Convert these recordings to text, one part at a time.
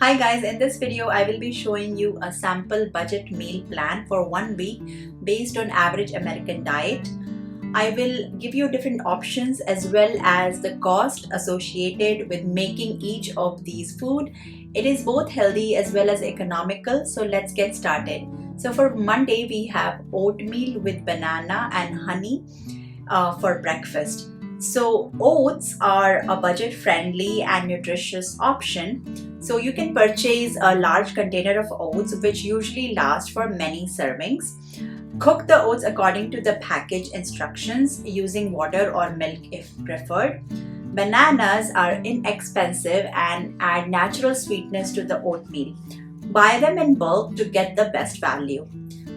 Hi guys, in this video I will be showing you a sample budget meal plan for 1 week based on average American diet. I will give you different options as well as the cost associated with making each of these food. It is both healthy as well as economical, so let's get started. So for Monday we have oatmeal with banana and honey for breakfast. So oats are a budget friendly and nutritious option. So you can purchase a large container of oats which usually last for many servings. Cook the oats according to the package instructions using water or milk if preferred. Bananas are inexpensive and add natural sweetness to the oatmeal. Buy them in bulk to get the best value.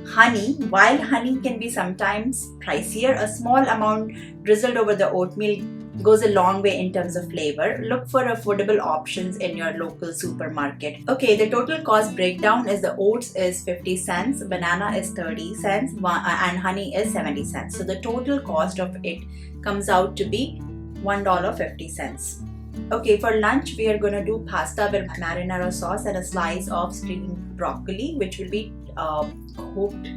Honey, while honey can be sometimes pricier, a small amount drizzled over the oatmeal goes a long way in terms of flavor. Look for affordable options in your local supermarket. Okay, the total cost breakdown is the oats is 50 cents, banana is 30 cents, and honey is 70 cents. So the total cost of it comes out to be $1.50. Okay, for lunch we are going to do pasta with marinara sauce and a slice of steamed broccoli, which will be cooked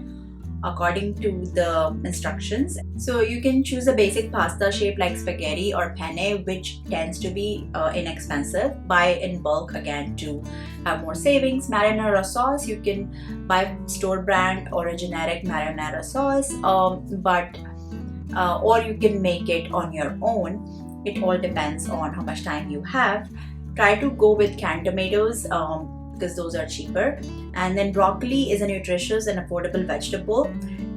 according to the instructions. So you can choose a basic pasta shape like spaghetti or penne, which tends to be inexpensive. Buy in bulk again to have more savings. Marinara sauce, you can buy store brand or a generic marinara sauce, or you can make it on your own. It all depends on how much time you have. Try to go with canned tomatoes because those are cheaper. And then broccoli is a nutritious and affordable vegetable.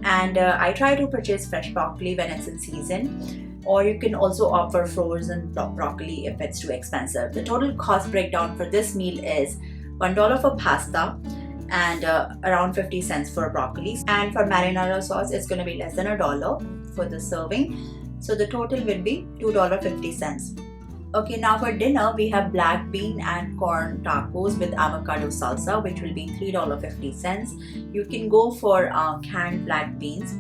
And I try to purchase fresh broccoli when it's in season. Or you can also opt for frozen broccoli if it's too expensive. The total cost breakdown for this meal is $1 for pasta and around 50 cents for broccoli. And for marinara sauce, it's going to be less than $1 for the serving. So the total will be $2.50. Okay, now for dinner we have black bean and corn tacos with avocado salsa, which will be $3.50. You can go for canned black beans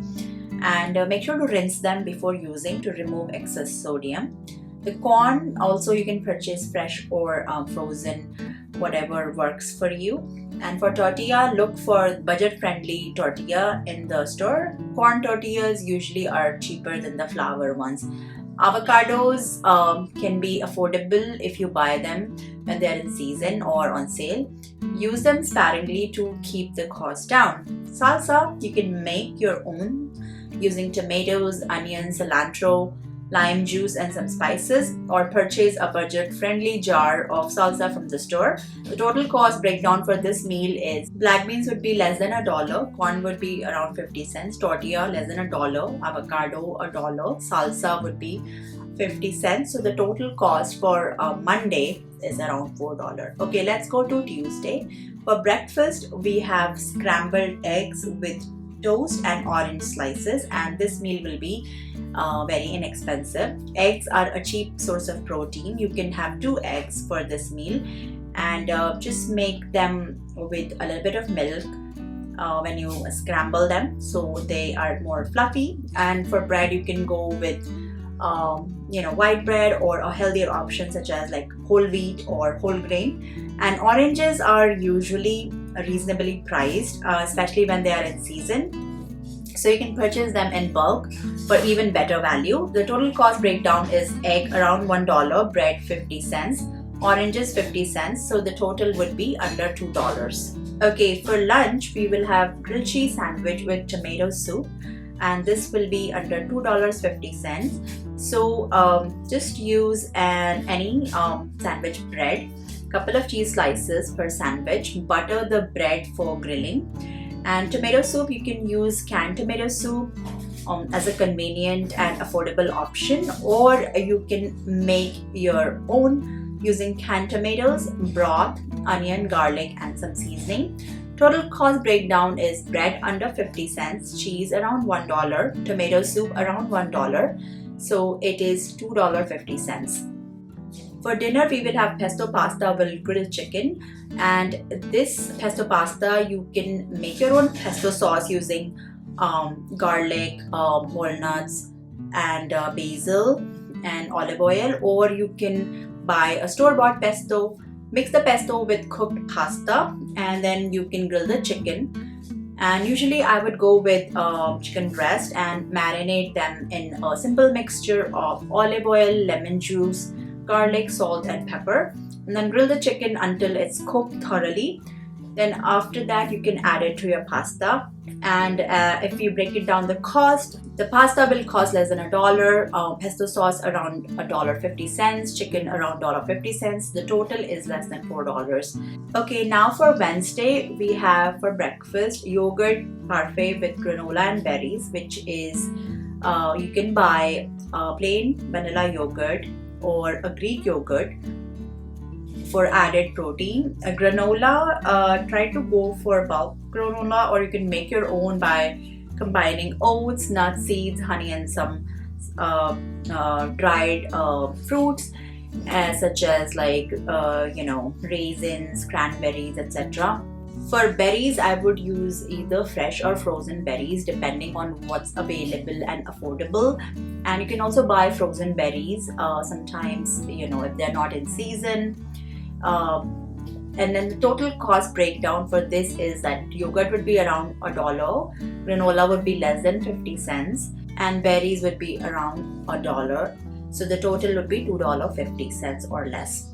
and make sure to rinse them before using to remove excess sodium. The corn also you can purchase fresh or frozen, whatever works for you. And for tortilla, look for budget-friendly tortilla in the store. Corn tortillas usually are cheaper than the flour ones. Avocados can be affordable if you buy them when they're in season or on sale. Use them sparingly to keep the cost down. Salsa, you can make your own using tomatoes, onions, cilantro, lime juice and some spices, or purchase a budget-friendly jar of salsa from the store. The total cost breakdown for this meal is black beans would be less than $1, corn would be around 50 cents, tortilla less than $1, avocado $1, salsa would be 50 cents. So the total cost for Monday is around $4. Okay, let's go to Tuesday. For breakfast, we have scrambled eggs with toast and orange slices, and this meal will be very inexpensive. Eggs are a cheap source of protein. You can have 2 eggs for this meal and just make them with a little bit of milk when you scramble them, so they are more fluffy. And for bread you can go with white bread or a healthier option such as like whole wheat or whole grain. And oranges are usually reasonably priced, especially when they are in season. So you can purchase them in bulk for even better value. The total cost breakdown is egg around $1, bread 50 cents, oranges 50 cents. So the total would be under $2. Okay, for lunch we will have grilled cheese sandwich with tomato soup, and this will be under $2.50. So just use any sandwich bread, couple of cheese slices per sandwich, butter the bread for grilling. And tomato soup, you can use canned tomato soup as a convenient and affordable option, or you can make your own using canned tomatoes, broth, onion, garlic and some seasoning. Total cost breakdown is bread under 50 cents, cheese around $1, tomato soup around $1. So it is $2.50. For dinner, we will have pesto pasta with grilled chicken, and this pesto pasta you can make your own pesto sauce using garlic, walnuts and basil and olive oil, or you can buy a store-bought pesto Mix the pesto with cooked pasta, and then you can grill the chicken. And usually I would go with chicken breast and marinate them in a simple mixture of olive oil, lemon juice, garlic, salt and pepper, and then grill the chicken until it's cooked thoroughly. Then after that you can add it to your pasta. And if you break it down the cost, the pasta will cost less than $1, pesto sauce around $1.50, chicken around $1.50. The total is less than $4. Okay, now for Wednesday we have for breakfast yogurt parfait with granola and berries, which is you can buy plain vanilla yogurt or a Greek yogurt for added protein. A granola, try to go for bulk granola, or you can make your own by combining oats, nuts, seeds, honey and some dried fruits such as like raisins, cranberries, etc. For berries, I would use either fresh or frozen berries depending on what's available and affordable. And you can also buy frozen berries sometimes, if they're not in season. And then the total cost breakdown for this is that yogurt would be around $1, granola would be less than 50 cents, and berries would be around $1. So the total would be $2.50 or less.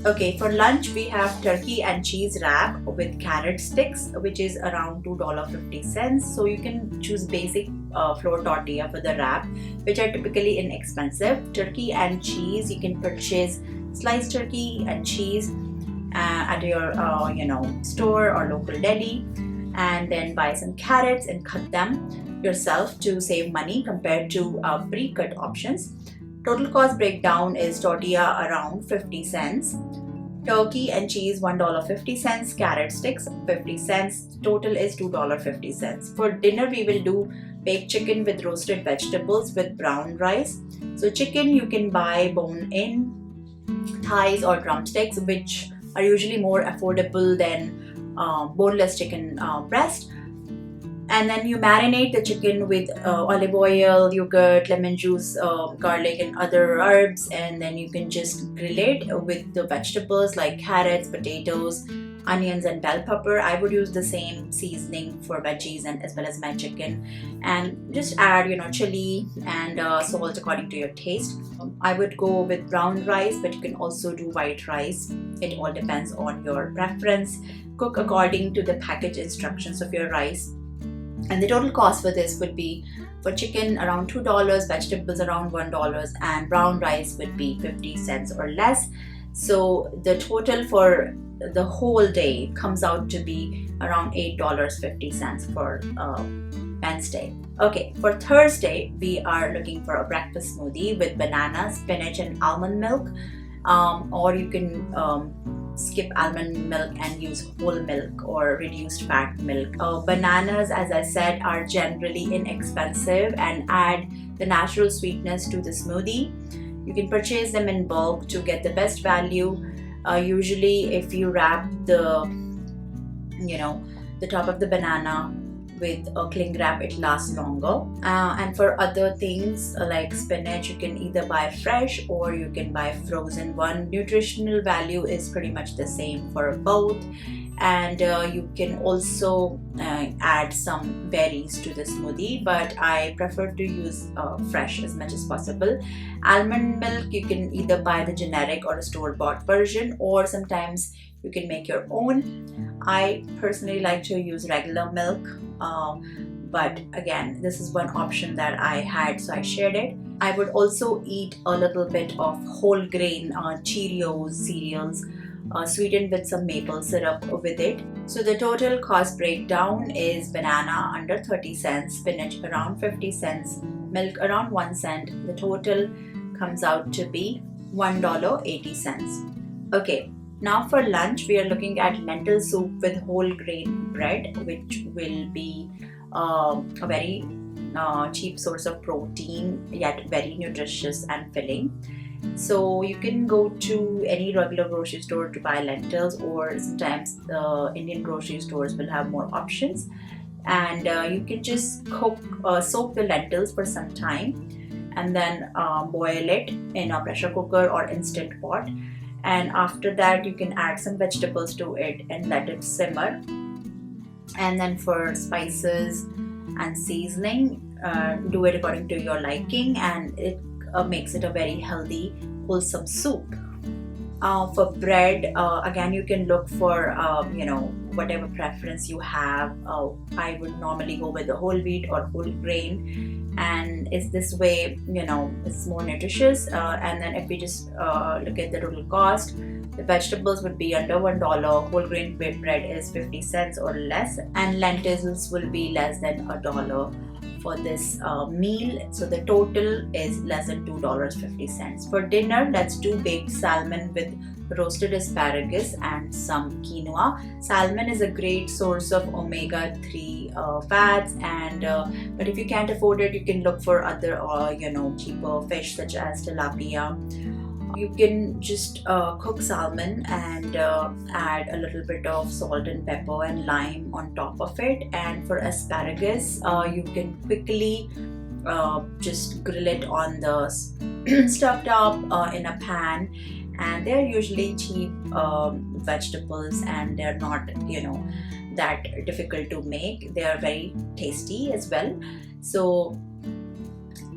Okay, for lunch we have turkey and cheese wrap with carrot sticks, which is around $2.50. So you can choose basic flour tortilla for the wrap, which are typically inexpensive. Turkey and cheese, you can purchase sliced turkey and cheese at your store or local deli, and then buy some carrots and cut them yourself to save money compared to pre-cut options. Total cost breakdown is tortilla around 50 cents, turkey and cheese $1.50, carrot sticks 50 cents, total is $2.50. For dinner we will do baked chicken with roasted vegetables with brown rice. So chicken you can buy bone-in, thighs or drumsticks, which are usually more affordable than boneless chicken breast. And then you marinate the chicken with olive oil, yogurt, lemon juice, garlic and other herbs, and then you can just grill it with the vegetables like carrots, potatoes, onions and bell pepper. I would use the same seasoning for veggies and as well as my chicken, and just add chili and salt according to your taste. I would go with brown rice, but you can also do white rice. It all depends on your preference. Cook according to the package instructions of your rice. And the total cost for this would be, for chicken around $2, vegetables around $1, and brown rice would be 50 cents or less. So the total for the whole day comes out to be around $8.50 for Wednesday. Okay, for Thursday we are looking for a breakfast smoothie with banana, spinach and almond milk, or you can skip almond milk and use whole milk or reduced fat milk. Bananas, as I said, are generally inexpensive and add the natural sweetness to the smoothie. You can purchase them in bulk to get the best value. Usually if you wrap the top of the banana with a cling wrap, it lasts longer. And for other things like spinach, you can either buy fresh or you can buy frozen one. Nutritional value is pretty much the same for both. And you can also add some berries to the smoothie, but I prefer to use fresh as much as possible. Almond milk, you can either buy the generic or a store-bought version, or sometimes you can make your own. I personally like to use regular milk, but again, this is one option that I had, so I shared it. I would also eat a little bit of whole grain Cheerios cereals, sweetened with some maple syrup with it. So the total cost breakdown is banana under 30 cents, spinach around 50 cents, milk around 1 cent. The total comes out to be $1.80. Okay, now for lunch we are looking at lentil soup with whole grain bread, which will be a very cheap source of protein, yet very nutritious and filling. So you can go to any regular grocery store to buy lentils, or sometimes Indian grocery stores will have more options. And you can just soak the lentils for some time and then boil it in a pressure cooker or instant pot. and after that you can add some vegetables to it and let it simmer. And then for spices and seasoning, do it according to your liking, and it makes it a very healthy, wholesome soup. For bread, again, you can look for whatever preference you have. I would normally go with the whole wheat or whole grain, and it's this way, it's more nutritious. And then if we just look at the total cost, the vegetables would be under $1, whole grain bread is 50 cents or less, and lentils will be less than $1 for this meal. So the total is less than $2.50. For dinner, let's do baked salmon with roasted asparagus and some quinoa. Salmon is a great source of omega-3 fats, and but if you can't afford it, you can look for other cheaper fish such as tilapia. You can just cook salmon and add a little bit of salt and pepper and lime on top of it. And for asparagus, you can quickly just grill it on the stove top in a pan. And they're usually cheap vegetables, and they're not that difficult to make. They are very tasty as well. So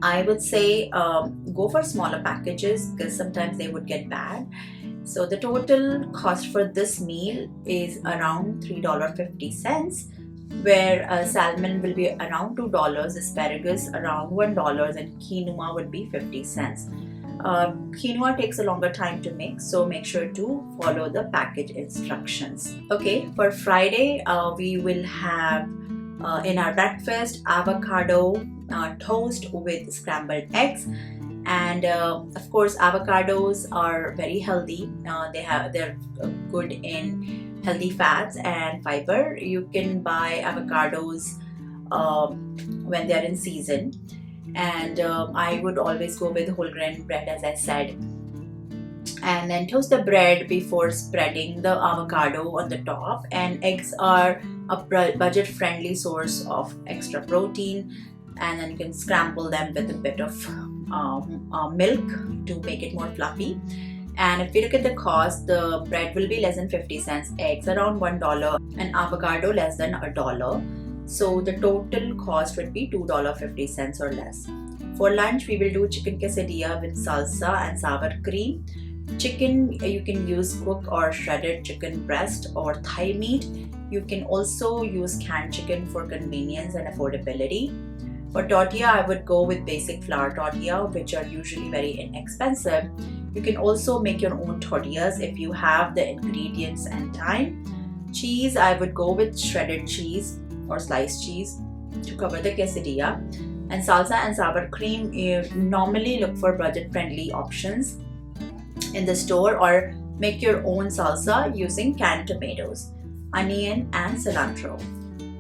I would say go for smaller packages because sometimes they would get bad. So the total cost for this meal is around $3.50, where salmon will be around $2, asparagus around $1, and quinoa would be 50 cents. Quinoa takes a longer time to make, so make sure to follow the package instructions. Okay, for Friday, we will have in our breakfast avocado toast with scrambled eggs. And of course, avocados are very healthy. They're good in healthy fats and fiber. You can buy avocados when they're in season, and I would always go with whole grain bread, as I said. And then toast the bread before spreading the avocado on the top. And eggs are a budget friendly source of extra protein, and then you can scramble them with a bit of milk to make it more fluffy. And if you look at the cost, the bread will be less than 50 cents, eggs around $1, and avocado less than $1. So the total cost would be $2.50 or less. For lunch, we will do chicken quesadilla with salsa and sour cream. Chicken, you can use cooked or shredded chicken breast or thigh meat. You can also use canned chicken for convenience and affordability. For tortilla, I would go with basic flour tortilla, which are usually very inexpensive. You can also make your own tortillas if you have the ingredients and time. Cheese, I would go with shredded cheese or sliced cheese to cover the quesadilla. And salsa and sour cream, you normally look for budget-friendly options in the store, or make your own salsa using canned tomatoes, onion and cilantro.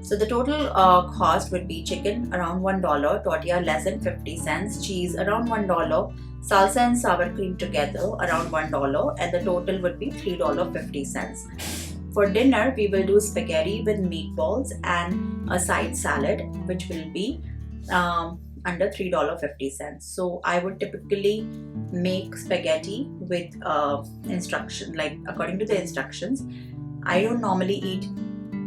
So the total cost would be chicken around $1, tortilla less than 50 cents, cheese around $1, salsa and sour cream together around $1, and the total would be $3.50. For dinner, we will do spaghetti with meatballs and a side salad, which will be under $3.50. So I would typically make spaghetti with according to the instructions. I don't normally eat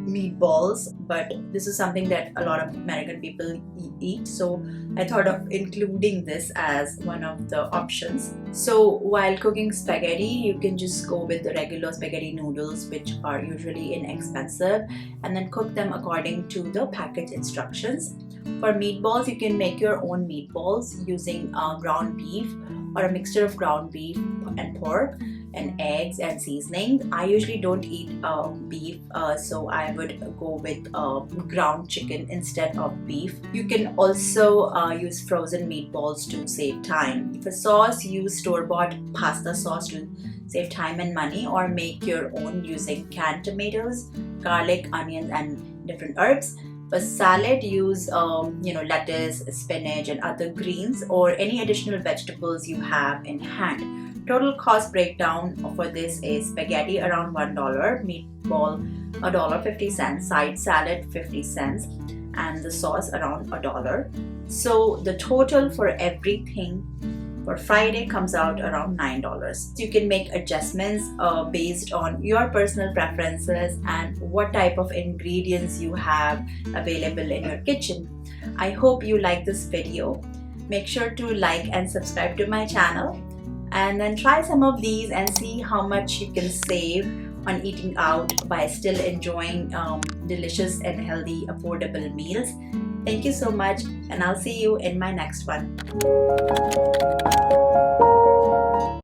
meatballs, but this is something that a lot of American people eat, so I thought of including this as one of the options. So while cooking spaghetti, you can just go with the regular spaghetti noodles, which are usually inexpensive, and then cook them according to the package instructions. For meatballs, you can make your own meatballs using ground beef or a mixture of ground beef and pork and eggs and seasoning. I usually don't eat beef, so I would go with ground chicken instead of beef. You can also use frozen meatballs to save time. For sauce, use store-bought pasta sauce to save time and money, or make your own using canned tomatoes, garlic, onions and different herbs. For salad, use lettuce, spinach and other greens, or any additional vegetables you have in hand. Total cost breakdown for this is spaghetti around $1, meatball $1.50, side salad 50 cents, and the sauce around $1. So the total for everything for Friday comes out around $9. You can make adjustments based on your personal preferences and what type of ingredients you have available in your kitchen. I hope you like this video. Make sure to like and subscribe to my channel, and then try some of these and see how much you can save on eating out by still enjoying delicious and healthy affordable meals. Thank you so much, and I'll see you in my next one.